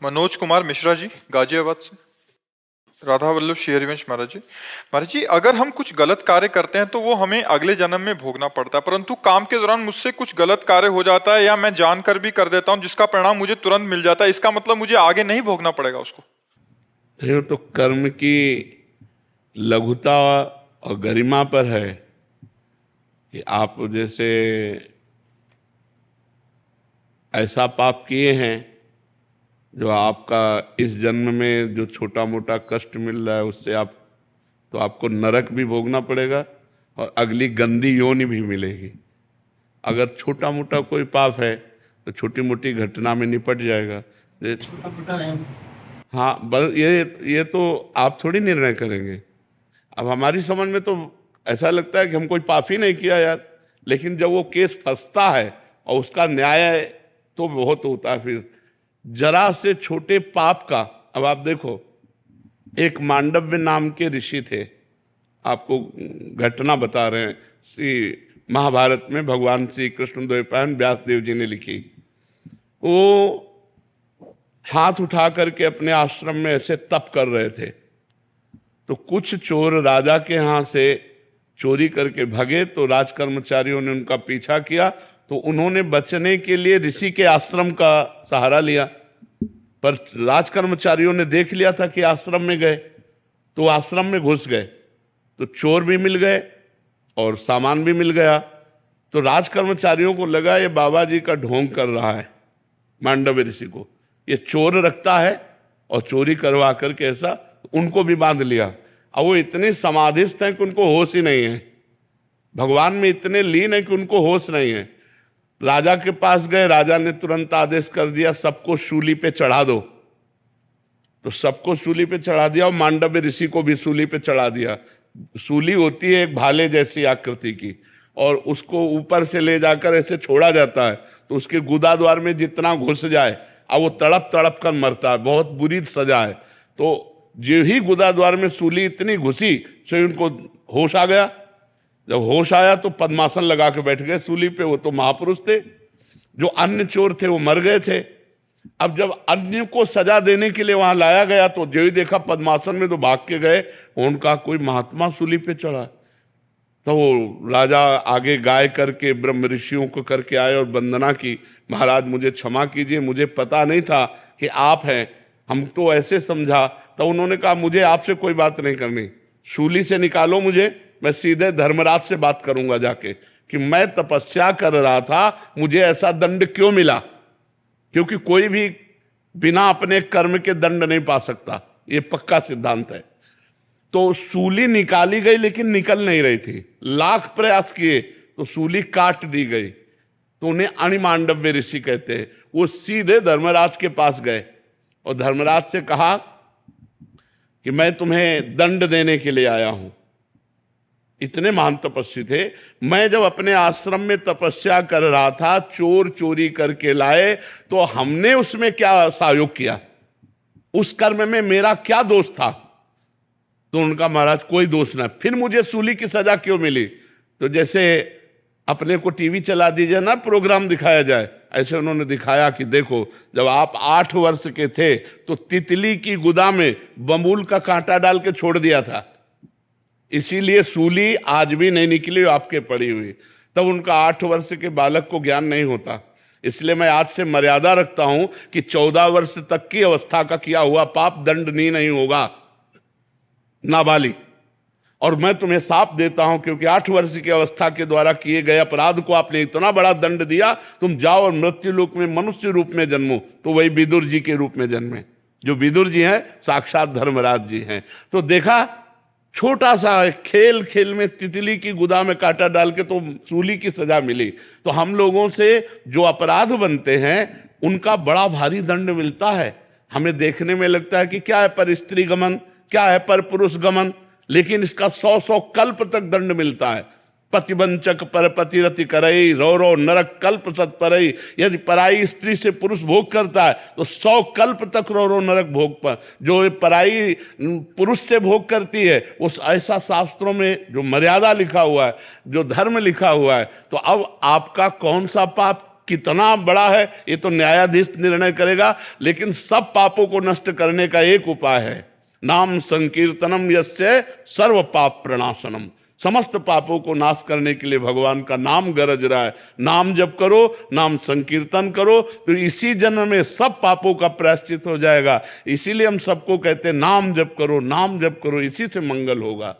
मनोज कुमार मिश्रा जी, गाजियाबाद से। राधा वल्लभ श्री हरिवंश महाराज जी। महाराज जी, अगर हम कुछ गलत कार्य करते हैं तो वो हमें अगले जन्म में भोगना पड़ता है, परंतु काम के दौरान मुझसे कुछ गलत कार्य हो जाता है या मैं जानकर भी कर देता हूं जिसका परिणाम मुझे तुरंत मिल जाता है, इसका मतलब मुझे आगे नहीं भोगना पड़ेगा उसको? ये तो कर्म की लघुता और गरिमा पर है कि आप जैसे ऐसा पाप किए हैं जो आपका इस जन्म में जो छोटा मोटा कष्ट मिल रहा है उससे आपको नरक भी भोगना पड़ेगा और अगली गंदी योनि भी मिलेगी। अगर छोटा मोटा कोई पाप है तो छोटी मोटी घटना में निपट जाएगा। छोटा मोटा हाँ, बस ये तो आप थोड़ी निर्णय करेंगे। अब हमारी समझ में तो ऐसा लगता है कि हम कोई पाप ही नहीं किया यार, लेकिन जब वो केस फंसता है और उसका न्याय तो बहुत होता है। फिर जरा से छोटे पाप का, अब आप देखो, एक मांडव्य नाम के ऋषि थे, आपको घटना बता रहे हैं, श्री महाभारत में भगवान श्री कृष्ण द्वैपायन व्यास देव जी ने लिखी। वो हाथ उठा करके अपने आश्रम में ऐसे तप कर रहे थे, तो कुछ चोर राजा के यहाँ से चोरी करके भगे, तो राज कर्मचारियों ने उनका पीछा किया, तो उन्होंने बचने के लिए ऋषि के आश्रम का सहारा लिया। पर राज कर्मचारियों ने देख लिया था कि आश्रम में गए, तो आश्रम में घुस गए, तो चोर भी मिल गए और सामान भी मिल गया। तो राज कर्मचारियों को लगा ये बाबा जी का ढोंग कर रहा है मांडव्य ऋषि को, ये चोर रखता है और चोरी करवा करके ऐसा, उनको भी बांध लिया। अब वो इतने समाधिस्थ हैं कि उनको होश ही नहीं है, भगवान में इतने लीन है कि उनको होश नहीं है। राजा के पास गए, राजा ने तुरंत आदेश कर दिया सबको शूली पे चढ़ा दो, तो सबको शूली पे चढ़ा दिया और मांडव्य ऋषि को भी शूली पे चढ़ा दिया। शूली होती है एक भाले जैसी आकृति की, और उसको ऊपर से ले जाकर ऐसे छोड़ा जाता है, तो उसके गुदा द्वार में जितना घुस जाए अब वो तड़प तड़प कर मरता है, बहुत बुरी सजा है। तो जो ही गुदा द्वार में सूली इतनी घुसी तो उनको होश आ गया। जब होश आया तो पद्मासन लगा के बैठ गए सूली पे। वो तो महापुरुष थे, जो अन्य चोर थे वो मर गए थे। अब जब अन्य को सजा देने के लिए वहां लाया गया तो जो ही देखा पद्मासन में, तो भाग के गए, उनका कोई महात्मा सूली पे चढ़ा। तो वो राजा आगे गाय करके ब्रह्म ऋषियों को करके आए और वंदना की, महाराज मुझे क्षमा कीजिए, मुझे पता नहीं था कि आप हैं, हम तो ऐसे समझा। तो उन्होंने कहा मुझे आपसे कोई बात नहीं करनी, शूली से निकालो मुझे, मैं सीधे धर्मराज से बात करूंगा जाके कि मैं तपस्या कर रहा था, मुझे ऐसा दंड क्यों मिला। क्योंकि कोई भी बिना अपने कर्म के दंड नहीं पा सकता, ये पक्का सिद्धांत है। तो सूली निकाली गई लेकिन निकल नहीं रही थी, लाख प्रयास किए तो सूली काट दी गई। तो उन्हें अणिमांडव्य ऋषि कहते हैं। वो सीधे धर्मराज के पास गए और धर्मराज से कहा कि मैं तुम्हें दंड देने के लिए आया हूं। इतने महान तपस्वी थे। मैं जब अपने आश्रम में तपस्या कर रहा था, चोर चोरी करके लाए, तो हमने उसमें क्या सहयोग किया, उस कर्म में मेरा क्या दोष था। तो उनका महाराज कोई दोष ना, फिर मुझे सूली की सजा क्यों मिली। तो जैसे अपने को टीवी चला दीजिए ना, प्रोग्राम दिखाया जाए, ऐसे उन्होंने दिखाया कि देखो जब आप 8 वर्ष के थे तो तितली की गुदा में बबूल का कांटा डाल के छोड़ दिया था, इसीलिए सूली आज भी नहीं निकली, आपके पड़ी हुई। तब उनका 8 वर्ष के बालक को ज्ञान नहीं होता। इसलिए मैं आज से मर्यादा रखता हूं कि 14 वर्ष तक की अवस्था का किया हुआ पाप दंडनीय नहीं होगा, नाबालिग। और मैं तुम्हें साफ देता हूं, क्योंकि 8 वर्ष की अवस्था के द्वारा किए गए अपराध को आपने इतना बड़ा दंड दिया, तुम जाओ और मृत्यु लोक में मनुष्य रूप में जन्मो। तो वही विदुर जी के रूप में जन्मे, जो विदुर जी हैं साक्षात धर्मराज जी हैं। तो देखा, छोटा सा खेल खेल में तितली की गुदा में कांटा डाल के तो सूली की सजा मिली। तो हम लोगों से जो अपराध बनते हैं उनका बड़ा भारी दंड मिलता है। हमें देखने में लगता है कि क्या है पर स्त्री गमन, क्या है पर पुरुष गमन, लेकिन इसका 100 कल्प तक दंड मिलता है। पतिवंचक पर पतिरति करई, रो रो नरक कल्प सत्परई। यदि पराई स्त्री से पुरुष भोग करता है तो 100 कल्प तक रो रो नरक भोग पर। जो पराई पुरुष से भोग करती है, उस ऐसा शास्त्रों में जो मर्यादा लिखा हुआ है, जो धर्म लिखा हुआ है। तो अब आपका कौन सा पाप कितना बड़ा है ये तो न्यायाधीश निर्णय करेगा, लेकिन सब पापों को नष्ट करने का एक उपाय है, नाम संकीर्तनम यस्य सर्व पाप प्रणाशनम। समस्त पापों को नाश करने के लिए भगवान का नाम गरज रहा है। नाम जप करो, नाम संकीर्तन करो, तो इसी जन्म में सब पापों का प्रायश्चित हो जाएगा। इसीलिए हम सबको कहते हैं नाम जप करो, नाम जप करो, इसी से मंगल होगा।